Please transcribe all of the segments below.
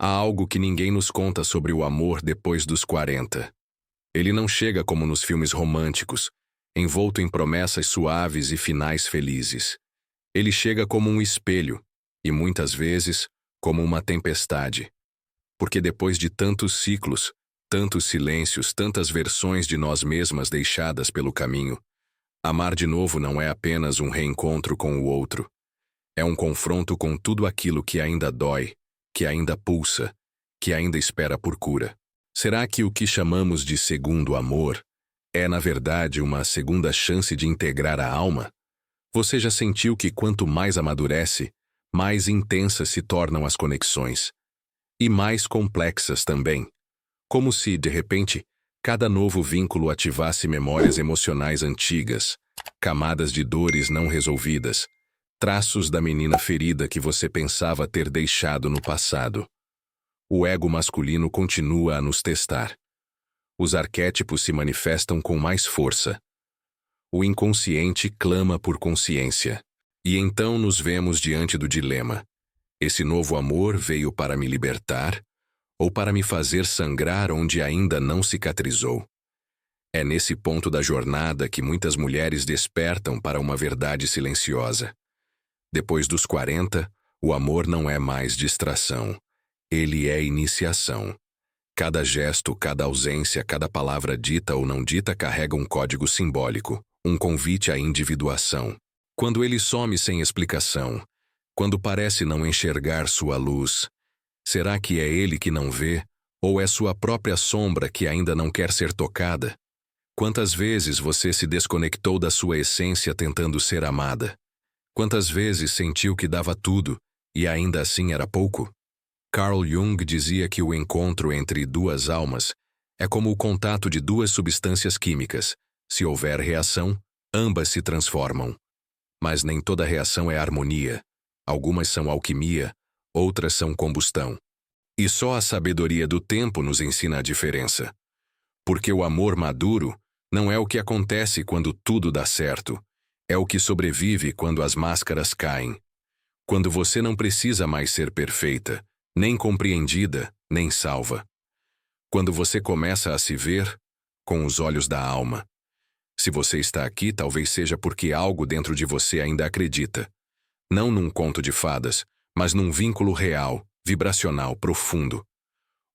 Há algo que ninguém nos conta sobre o amor depois dos 40. Ele não chega como nos filmes românticos, envolto em promessas suaves e finais felizes. Ele chega como um espelho, e muitas vezes, como uma tempestade. Porque depois de tantos ciclos, tantos silêncios, tantas versões de nós mesmas deixadas pelo caminho, amar de novo não é apenas um reencontro com o outro. É um confronto com tudo aquilo que ainda dói, que ainda pulsa, que ainda espera por cura. Será que o que chamamos de segundo amor é, na verdade, uma segunda chance de integrar a alma? Você já sentiu que quanto mais amadurece, mais intensas se tornam as conexões? E mais complexas também. Como se, de repente, cada novo vínculo ativasse memórias emocionais antigas, camadas de dores não resolvidas, traços da menina ferida que você pensava ter deixado no passado. O ego masculino continua a nos testar. Os arquétipos se manifestam com mais força. O inconsciente clama por consciência. E então nos vemos diante do dilema. Esse novo amor veio para me libertar ou para me fazer sangrar onde ainda não cicatrizou? É nesse ponto da jornada que muitas mulheres despertam para uma verdade silenciosa. Depois dos 40, o amor não é mais distração. Ele é iniciação. Cada gesto, cada ausência, cada palavra dita ou não dita carrega um código simbólico, um convite à individuação. Quando ele some sem explicação, quando parece não enxergar sua luz, será que é ele que não vê, ou é sua própria sombra que ainda não quer ser tocada? Quantas vezes você se desconectou da sua essência tentando ser amada? Quantas vezes sentiu que dava tudo, e ainda assim era pouco? Carl Jung dizia que o encontro entre duas almas é como o contato de duas substâncias químicas. Se houver reação, ambas se transformam. Mas nem toda reação é harmonia. Algumas são alquimia, outras são combustão. E só a sabedoria do tempo nos ensina a diferença. Porque o amor maduro não é o que acontece quando tudo dá certo. É o que sobrevive quando as máscaras caem. Quando você não precisa mais ser perfeita, nem compreendida, nem salva. Quando você começa a se ver com os olhos da alma. Se você está aqui, talvez seja porque algo dentro de você ainda acredita. Não num conto de fadas, mas num vínculo real, vibracional, profundo.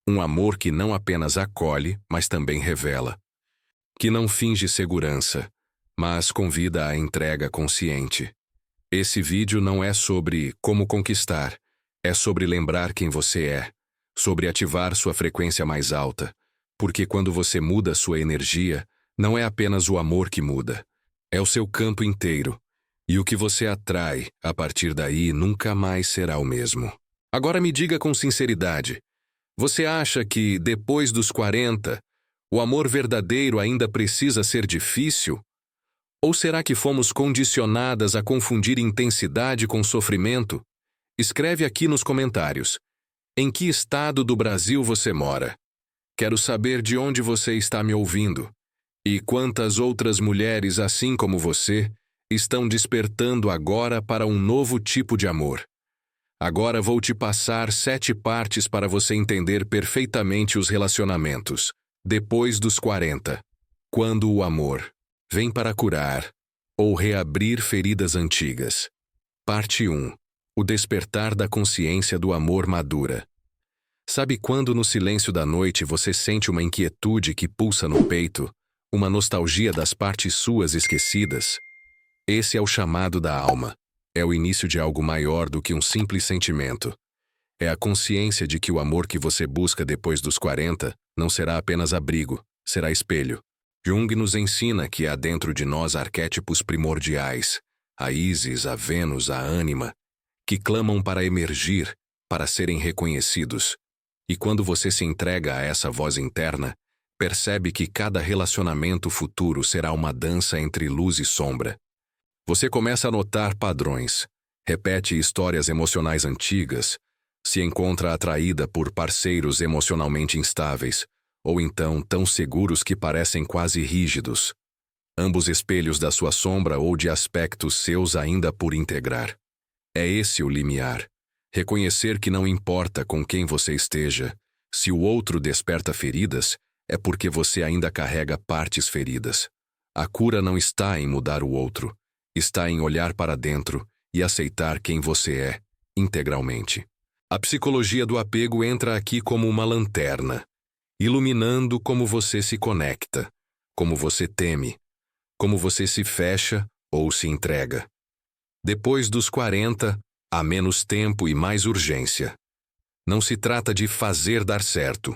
Um amor que não apenas acolhe, mas também revela. Que não finge segurança, mas convida à entrega consciente. Esse vídeo não é sobre como conquistar, é sobre lembrar quem você é, sobre ativar sua frequência mais alta, porque quando você muda sua energia, não é apenas o amor que muda, é o seu campo inteiro, e o que você atrai, a partir daí, nunca mais será o mesmo. Agora me diga com sinceridade, você acha que, depois dos 40, o amor verdadeiro ainda precisa ser difícil? Ou será que fomos condicionadas a confundir intensidade com sofrimento? Escreve aqui nos comentários. Em que estado do Brasil você mora? Quero saber de onde você está me ouvindo. E quantas outras mulheres, assim como você, estão despertando agora para um novo tipo de amor. Agora vou te passar 7 partes para você entender perfeitamente os relacionamentos. Depois dos 40. Quando o amor vem para curar ou reabrir feridas antigas. Parte 1. O despertar da consciência do amor madura. Sabe quando no silêncio da noite você sente uma inquietude que pulsa no peito, uma nostalgia das partes suas esquecidas? Esse é o chamado da alma. É o início de algo maior do que um simples sentimento. É a consciência de que o amor que você busca depois dos 40 não será apenas abrigo, será espelho. Jung nos ensina que há dentro de nós arquétipos primordiais, a Ísis, a Vênus, a ânima, que clamam para emergir, para serem reconhecidos. E quando você se entrega a essa voz interna, percebe que cada relacionamento futuro será uma dança entre luz e sombra. Você começa a notar padrões, repete histórias emocionais antigas, se encontra atraída por parceiros emocionalmente instáveis, ou então tão seguros que parecem quase rígidos. Ambos espelhos da sua sombra ou de aspectos seus ainda por integrar. É esse o limiar. Reconhecer que não importa com quem você esteja, se o outro desperta feridas, é porque você ainda carrega partes feridas. A cura não está em mudar o outro, está em olhar para dentro e aceitar quem você é, integralmente. A psicologia do apego entra aqui como uma lanterna, iluminando como você se conecta, como você teme, como você se fecha ou se entrega. Depois dos 40, há menos tempo e mais urgência. Não se trata de fazer dar certo,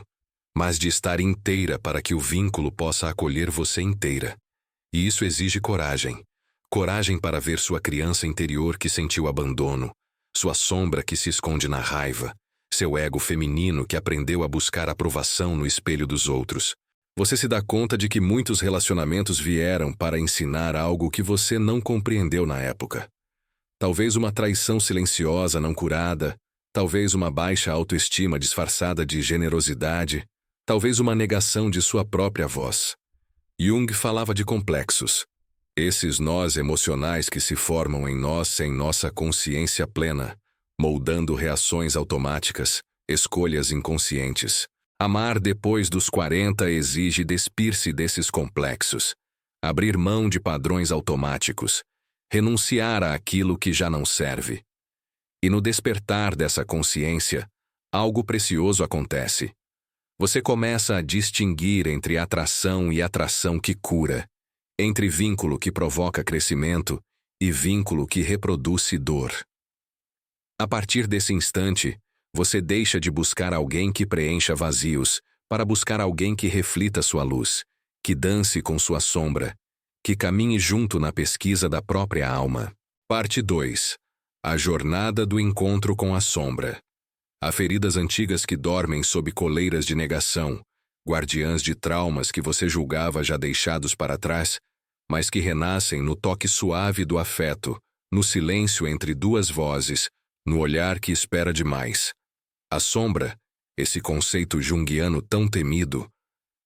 mas de estar inteira para que o vínculo possa acolher você inteira. E isso exige coragem. Coragem para ver sua criança interior que sentiu abandono, sua sombra que se esconde na raiva, seu ego feminino que aprendeu a buscar aprovação no espelho dos outros. Você se dá conta de que muitos relacionamentos vieram para ensinar algo que você não compreendeu na época. Talvez uma traição silenciosa não curada, talvez uma baixa autoestima disfarçada de generosidade, talvez uma negação de sua própria voz. Jung falava de complexos. Esses nós emocionais que se formam em nós sem nossa consciência plena, moldando reações automáticas, escolhas inconscientes. Amar depois dos 40 exige despir-se desses complexos, abrir mão de padrões automáticos, renunciar àquilo que já não serve. E no despertar dessa consciência, algo precioso acontece. Você começa a distinguir entre atração e atração que cura, entre vínculo que provoca crescimento e vínculo que reproduz dor. A partir desse instante, você deixa de buscar alguém que preencha vazios para buscar alguém que reflita sua luz, que dance com sua sombra, que caminhe junto na pesquisa da própria alma. Parte 2. A jornada do encontro com a sombra. Há feridas antigas que dormem sob coleiras de negação, guardiãs de traumas que você julgava já deixados para trás, mas que renascem no toque suave do afeto, no silêncio entre duas vozes, no olhar que espera demais. A sombra, esse conceito junguiano tão temido,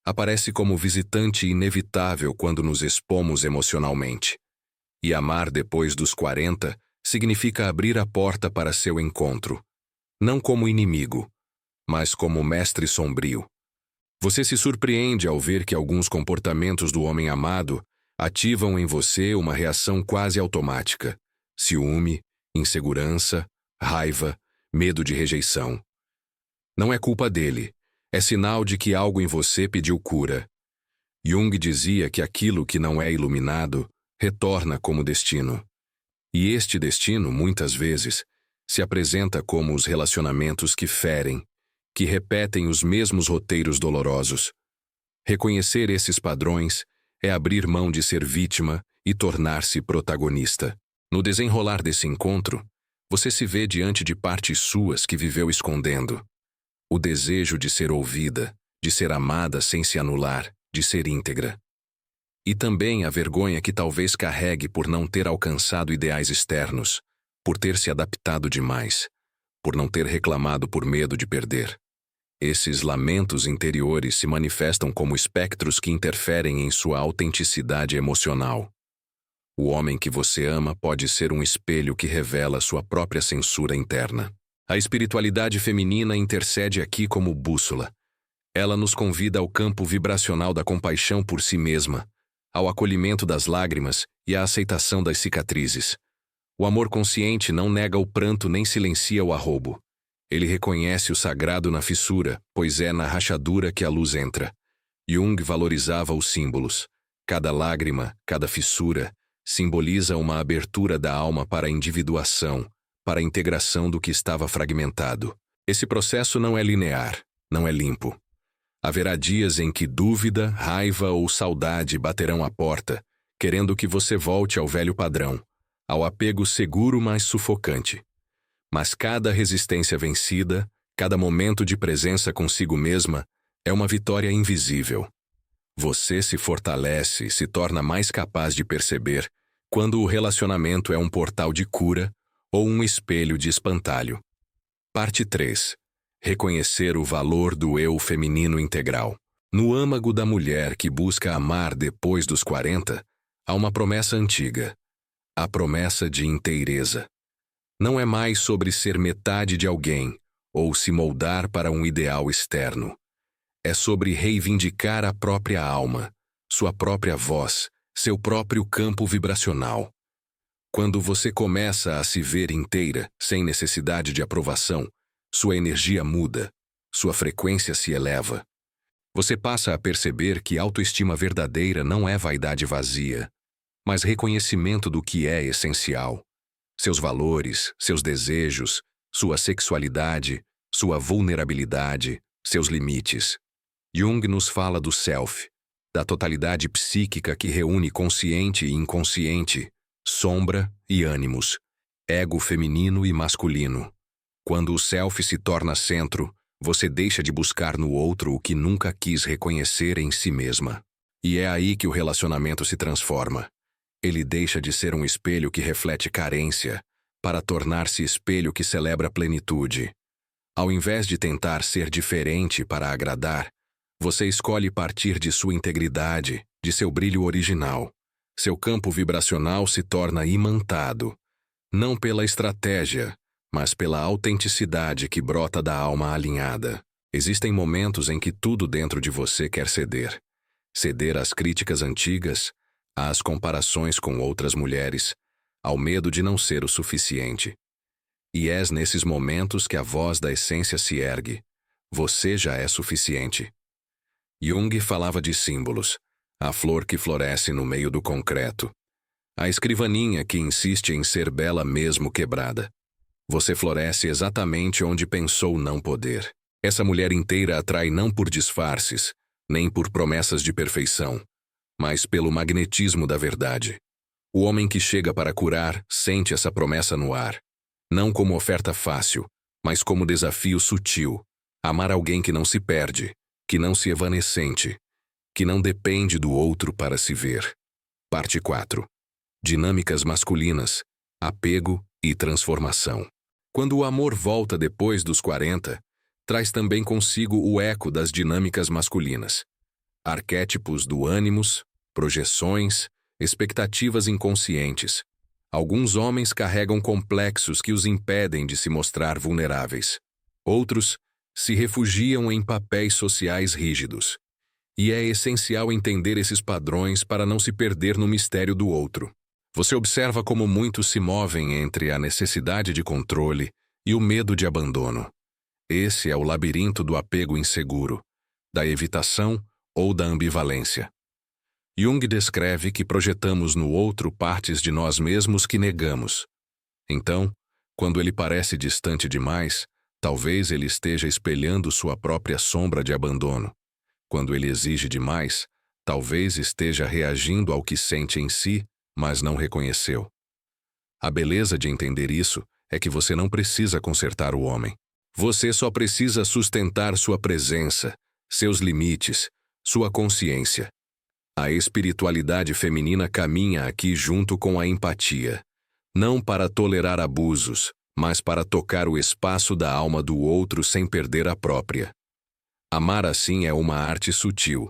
aparece como visitante inevitável quando nos expomos emocionalmente. E amar depois dos 40 significa abrir a porta para seu encontro, não como inimigo, mas como mestre sombrio. Você se surpreende ao ver que alguns comportamentos do homem amado ativam em você uma reação quase automática: ciúme, insegurança, raiva, medo de rejeição. Não é culpa dele, é sinal de que algo em você pediu cura. Jung dizia que aquilo que não é iluminado retorna como destino. E este destino, muitas vezes, se apresenta como os relacionamentos que ferem, que repetem os mesmos roteiros dolorosos. Reconhecer esses padrões é abrir mão de ser vítima e tornar-se protagonista. No desenrolar desse encontro, você se vê diante de partes suas que viveu escondendo. O desejo de ser ouvida, de ser amada sem se anular, de ser íntegra. E também a vergonha que talvez carregue por não ter alcançado ideais externos, por ter se adaptado demais, por não ter reclamado por medo de perder. Esses lamentos interiores se manifestam como espectros que interferem em sua autenticidade emocional. O homem que você ama pode ser um espelho que revela sua própria censura interna. A espiritualidade feminina intercede aqui como bússola. Ela nos convida ao campo vibracional da compaixão por si mesma, ao acolhimento das lágrimas e à aceitação das cicatrizes. O amor consciente não nega o pranto nem silencia o arrobo. Ele reconhece o sagrado na fissura, pois é na rachadura que a luz entra. Jung valorizava os símbolos. Cada lágrima, cada fissura, simboliza uma abertura da alma para a individuação, para a integração do que estava fragmentado. Esse processo não é linear, não é limpo. Haverá dias em que dúvida, raiva ou saudade baterão à porta, querendo que você volte ao velho padrão, ao apego seguro mas sufocante. Mas cada resistência vencida, cada momento de presença consigo mesma, é uma vitória invisível. Você se fortalece e se torna mais capaz de perceber quando o relacionamento é um portal de cura ou um espelho de espantalho. Parte 3. Reconhecer o valor do eu feminino integral. No âmago da mulher que busca amar depois dos 40, há uma promessa antiga. A promessa de inteireza. Não é mais sobre ser metade de alguém ou se moldar para um ideal externo. É sobre reivindicar a própria alma, sua própria voz, seu próprio campo vibracional. Quando você começa a se ver inteira, sem necessidade de aprovação, sua energia muda, sua frequência se eleva. Você passa a perceber que autoestima verdadeira não é vaidade vazia, mas reconhecimento do que é essencial. Seus valores, seus desejos, sua sexualidade, sua vulnerabilidade, seus limites. Jung nos fala do self, da totalidade psíquica que reúne consciente e inconsciente, sombra e ânimos, ego feminino e masculino. Quando o self se torna centro, você deixa de buscar no outro o que nunca quis reconhecer em si mesma. E é aí que o relacionamento se transforma. Ele deixa de ser um espelho que reflete carência, para tornar-se espelho que celebra plenitude. Ao invés de tentar ser diferente para agradar, você escolhe partir de sua integridade, de seu brilho original. Seu campo vibracional se torna imantado, não pela estratégia, mas pela autenticidade que brota da alma alinhada. Existem momentos em que tudo dentro de você quer ceder. Ceder às críticas antigas, às comparações com outras mulheres, ao medo de não ser o suficiente. E é nesses momentos que a voz da essência se ergue. Você já é suficiente. Jung falava de símbolos, a flor que floresce no meio do concreto, a escrivaninha que insiste em ser bela mesmo quebrada. Você floresce exatamente onde pensou não poder. Essa mulher inteira atrai não por disfarces, nem por promessas de perfeição, mas pelo magnetismo da verdade. O homem que chega para curar sente essa promessa no ar, não como oferta fácil, mas como desafio sutil. Amar alguém que não se perde, que não se evanescente, que não depende do outro para se ver. Parte 4. Dinâmicas masculinas, apego e transformação. Quando o amor volta depois dos 40, traz também consigo o eco das dinâmicas masculinas. Arquétipos do ânimos, projeções, expectativas inconscientes. Alguns homens carregam complexos que os impedem de se mostrar vulneráveis. Outros se refugiam em papéis sociais rígidos. E é essencial entender esses padrões para não se perder no mistério do outro. Você observa como muitos se movem entre a necessidade de controle e o medo de abandono. Esse é o labirinto do apego inseguro, da evitação ou da ambivalência. Jung descreve que projetamos no outro partes de nós mesmos que negamos. Então, quando ele parece distante demais, talvez ele esteja espelhando sua própria sombra de abandono. Quando ele exige demais, talvez esteja reagindo ao que sente em si, mas não reconheceu. A beleza de entender isso é que você não precisa consertar o homem. Você só precisa sustentar sua presença, seus limites, sua consciência. A espiritualidade feminina caminha aqui junto com a empatia, não para tolerar abusos, mas para tocar o espaço da alma do outro sem perder a própria. Amar assim é uma arte sutil,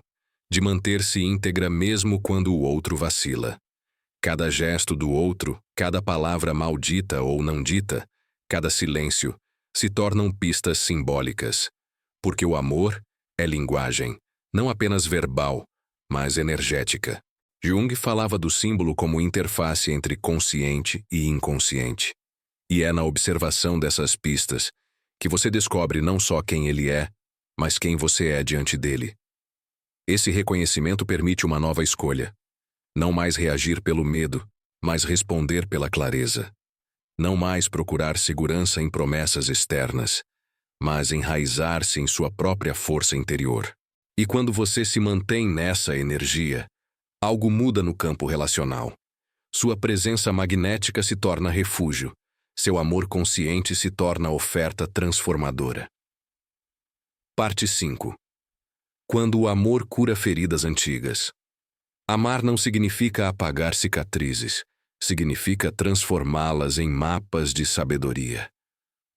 de manter-se íntegra mesmo quando o outro vacila. Cada gesto do outro, cada palavra maldita ou não dita, cada silêncio, se tornam pistas simbólicas. Porque o amor é linguagem, não apenas verbal, mas energética. Jung falava do símbolo como interface entre consciente e inconsciente. E é na observação dessas pistas que você descobre não só quem ele é, mas quem você é diante dele. Esse reconhecimento permite uma nova escolha. Não mais reagir pelo medo, mas responder pela clareza. Não mais procurar segurança em promessas externas, mas enraizar-se em sua própria força interior. E quando você se mantém nessa energia, algo muda no campo relacional. Sua presença magnética se torna refúgio. Seu amor consciente se torna oferta transformadora. Parte 5. Quando o amor cura feridas antigas. Amar não significa apagar cicatrizes, significa transformá-las em mapas de sabedoria.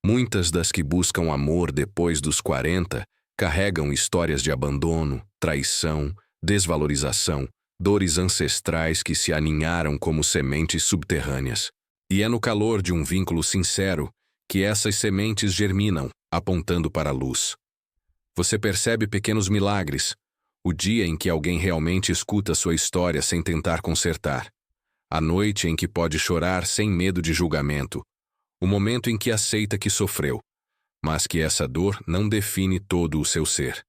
Muitas das que buscam amor depois dos 40 carregam histórias de abandono, traição, desvalorização, dores ancestrais que se aninharam como sementes subterrâneas. E é no calor de um vínculo sincero que essas sementes germinam, apontando para a luz. Você percebe pequenos milagres, o dia em que alguém realmente escuta sua história sem tentar consertar, a noite em que pode chorar sem medo de julgamento, o momento em que aceita que sofreu, mas que essa dor não define todo o seu ser.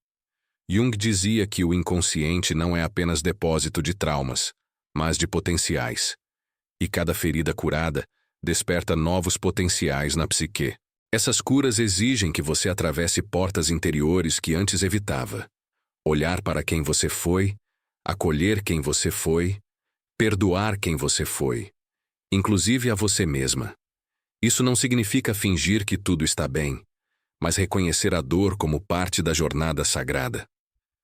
Jung dizia que o inconsciente não é apenas depósito de traumas, mas de potenciais. E cada ferida curada desperta novos potenciais na psique. Essas curas exigem que você atravesse portas interiores que antes evitava. Olhar para quem você foi, acolher quem você foi, perdoar quem você foi, inclusive a você mesma. Isso não significa fingir que tudo está bem, mas reconhecer a dor como parte da jornada sagrada.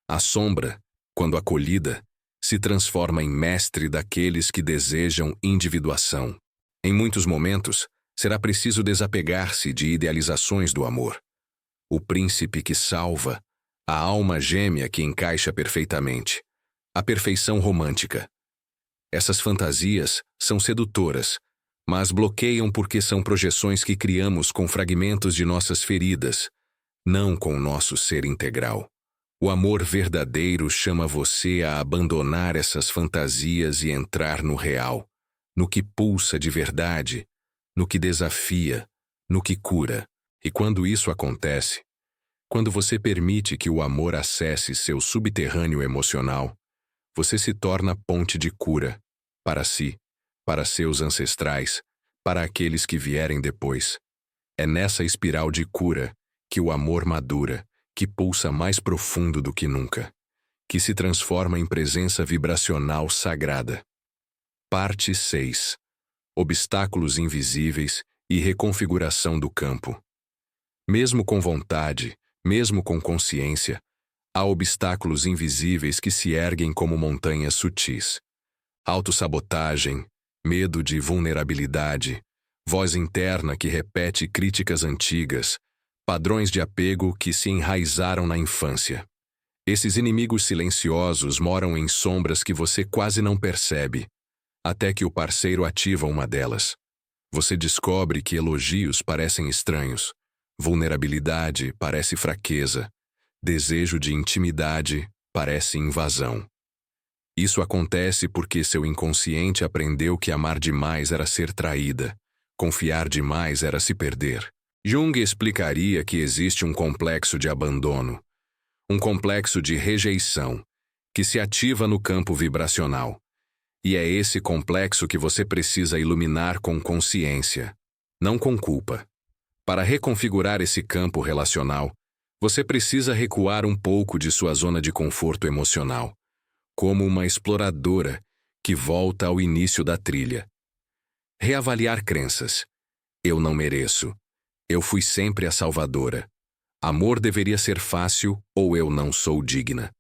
A sombra, quando acolhida, se transforma em mestre daqueles que desejam individuação. Em muitos momentos, será preciso desapegar-se de idealizações do amor. O príncipe que salva, a alma gêmea que encaixa perfeitamente, a perfeição romântica. Essas fantasias são sedutoras, mas bloqueiam porque são projeções que criamos com fragmentos de nossas feridas, não com o nosso ser integral. O amor verdadeiro chama você a abandonar essas fantasias e entrar no real, no que pulsa de verdade, no que desafia, no que cura. E quando isso acontece, quando você permite que o amor acesse seu subterrâneo emocional, você se torna ponte de cura, para si, para seus ancestrais, para aqueles que vierem depois. É nessa espiral de cura que o amor madura, que pulsa mais profundo do que nunca, que se transforma em presença vibracional sagrada. Parte 6. Obstáculos invisíveis e reconfiguração do campo. Mesmo com vontade, mesmo com consciência, há obstáculos invisíveis que se erguem como montanhas sutis. Autossabotagem, medo de vulnerabilidade, voz interna que repete críticas antigas, padrões de apego que se enraizaram na infância. Esses inimigos silenciosos moram em sombras que você quase não percebe, até que o parceiro ativa uma delas. Você descobre que elogios parecem estranhos, vulnerabilidade parece fraqueza, desejo de intimidade parece invasão. Isso acontece porque seu inconsciente aprendeu que amar demais era ser traída, confiar demais era se perder. Jung explicaria que existe um complexo de abandono, um complexo de rejeição, que se ativa no campo vibracional. E é esse complexo que você precisa iluminar com consciência, não com culpa. Para reconfigurar esse campo relacional, você precisa recuar um pouco de sua zona de conforto emocional, como uma exploradora que volta ao início da trilha. Reavaliar crenças. Eu não mereço. Eu fui sempre a salvadora. Amor deveria ser fácil ou eu não sou digna.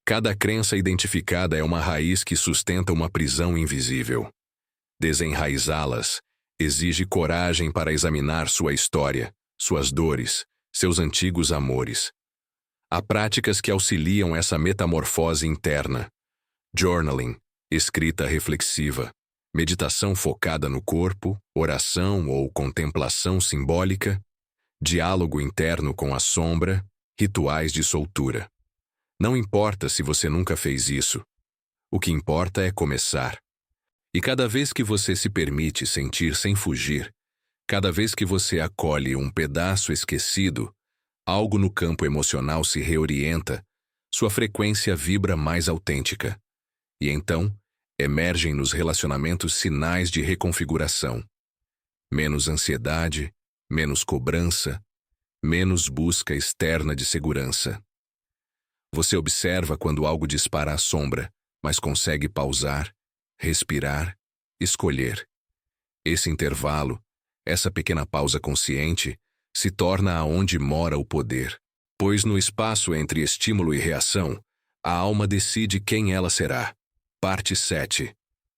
Cada crença identificada é uma raiz que sustenta uma prisão invisível. Desenraizá-las exige coragem para examinar sua história, suas dores, seus antigos amores. Há práticas que auxiliam essa metamorfose interna. Journaling, escrita reflexiva, meditação focada no corpo, oração ou contemplação simbólica, diálogo interno com a sombra, rituais de soltura. Não importa se você nunca fez isso. O que importa é começar. E cada vez que você se permite sentir sem fugir, cada vez que você acolhe um pedaço esquecido, algo no campo emocional se reorienta, sua frequência vibra mais autêntica. E então, emergem nos relacionamentos sinais de reconfiguração. Menos ansiedade, menos cobrança, menos busca externa de segurança. Você observa quando algo dispara à sombra, mas consegue pausar, respirar, escolher. Esse intervalo, essa pequena pausa consciente, se torna aonde mora o poder, pois no espaço entre estímulo e reação, a alma decide quem ela será. Parte 7.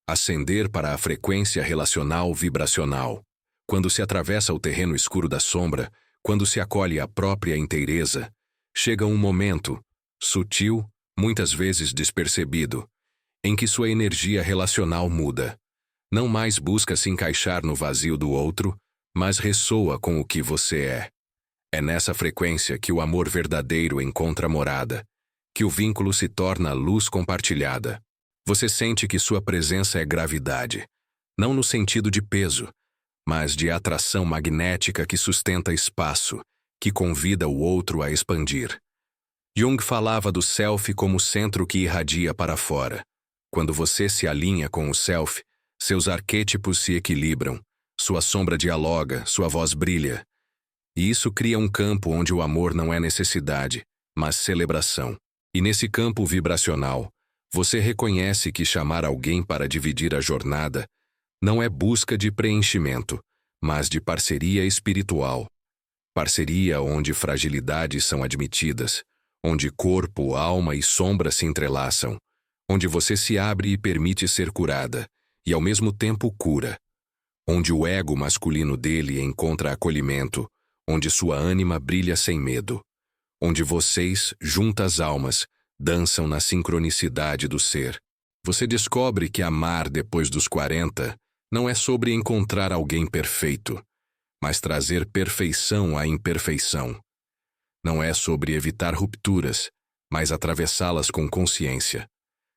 Ascender para a frequência relacional vibracional. Quando se atravessa o terreno escuro da sombra, quando se acolhe a própria inteireza, chega um momento, sutil, muitas vezes despercebido, em que sua energia relacional muda. Não mais busca se encaixar no vazio do outro, mas ressoa com o que você é. É nessa frequência que o amor verdadeiro encontra morada, que o vínculo se torna luz compartilhada. Você sente que sua presença é gravidade, não no sentido de peso, mas de atração magnética que sustenta espaço, que convida o outro a expandir. Jung falava do self como centro que irradia para fora. Quando você se alinha com o self, seus arquétipos se equilibram, sua sombra dialoga, sua voz brilha. E isso cria um campo onde o amor não é necessidade, mas celebração. E nesse campo vibracional, você reconhece que chamar alguém para dividir a jornada não é busca de preenchimento, mas de parceria espiritual. Parceria onde fragilidades são admitidas, onde corpo, alma e sombra se entrelaçam, onde você se abre e permite ser curada, e ao mesmo tempo cura, onde o ego masculino dele encontra acolhimento, onde sua ânima brilha sem medo, onde vocês, juntas almas, dançam na sincronicidade do ser. Você descobre que amar depois dos 40 não é sobre encontrar alguém perfeito, mas trazer perfeição à imperfeição. Não é sobre evitar rupturas, mas atravessá-las com consciência.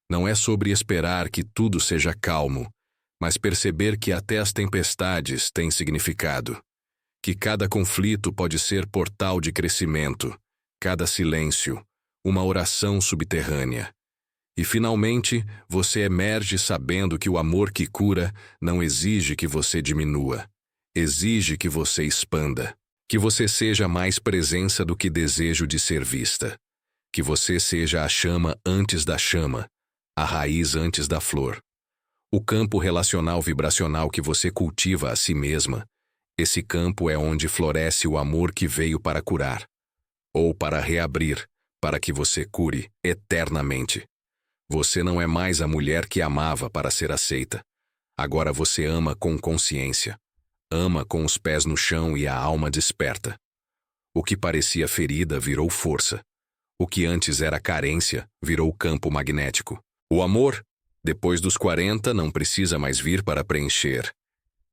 Não é sobre esperar que tudo seja calmo, mas perceber que até as tempestades têm significado. Que cada conflito pode ser portal de crescimento, cada silêncio, uma oração subterrânea. E finalmente, você emerge sabendo que o amor que cura não exige que você diminua. Exige que você expanda. Que você seja mais presença do que desejo de ser vista. Que você seja a chama antes da chama, a raiz antes da flor. O campo relacional vibracional que você cultiva a si mesma, esse campo é onde floresce o amor que veio para curar, ou para reabrir, para que você cure eternamente. Você não é mais a mulher que amava para ser aceita. Agora você ama com consciência. Ama com os pés no chão e a alma desperta. O que parecia ferida virou força. O que antes era carência virou campo magnético. O amor, depois dos 40, não precisa mais vir para preencher.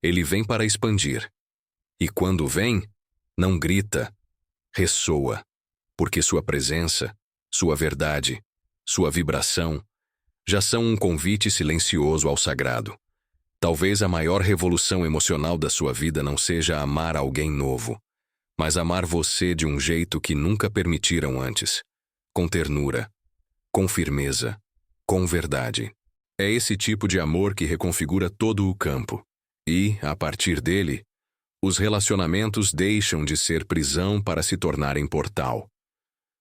Ele vem para expandir. E quando vem, não grita, ressoa, porque sua presença, sua verdade, sua vibração, já são um convite silencioso ao sagrado. Talvez a maior revolução emocional da sua vida não seja amar alguém novo, mas amar você de um jeito que nunca permitiram antes, com ternura, com firmeza, com verdade. É esse tipo de amor que reconfigura todo o campo. E, a partir dele, os relacionamentos deixam de ser prisão para se tornarem portal.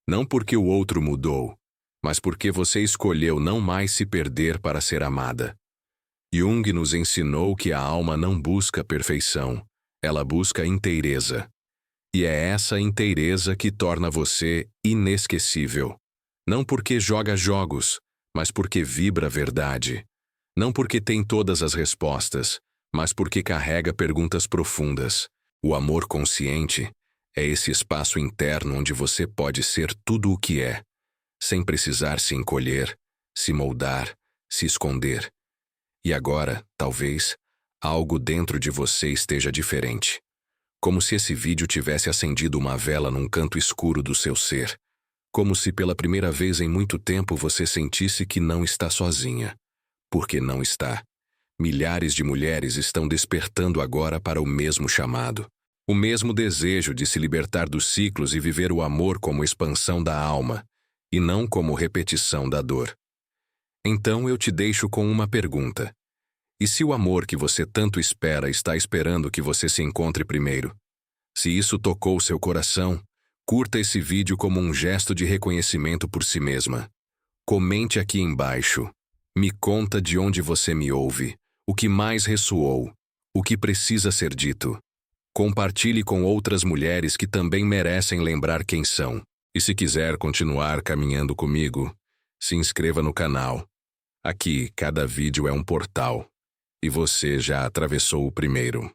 Não porque o outro mudou, mas porque você escolheu não mais se perder para ser amada. Jung nos ensinou que a alma não busca perfeição, ela busca inteireza. E é essa inteireza que torna você inesquecível. Não porque joga jogos, mas porque vibra a verdade. Não porque tem todas as respostas, mas porque carrega perguntas profundas. O amor consciente é esse espaço interno onde você pode ser tudo o que é, sem precisar se encolher, se moldar, se esconder. E agora, talvez, algo dentro de você esteja diferente. Como se esse vídeo tivesse acendido uma vela num canto escuro do seu ser. Como se pela primeira vez em muito tempo você sentisse que não está sozinha. Porque não está. Milhares de mulheres estão despertando agora para o mesmo chamado. O mesmo desejo de se libertar dos ciclos e viver o amor como expansão da alma, e não como repetição da dor. Então eu te deixo com uma pergunta. E se o amor que você tanto espera está esperando que você se encontre primeiro? Se isso tocou seu coração, curta esse vídeo como um gesto de reconhecimento por si mesma. Comente aqui embaixo. Me conta de onde você me ouve, o que mais ressoou, o que precisa ser dito. Compartilhe com outras mulheres que também merecem lembrar quem são. E se quiser continuar caminhando comigo, se inscreva no canal. Aqui, cada vídeo é um portal. E você já atravessou o primeiro.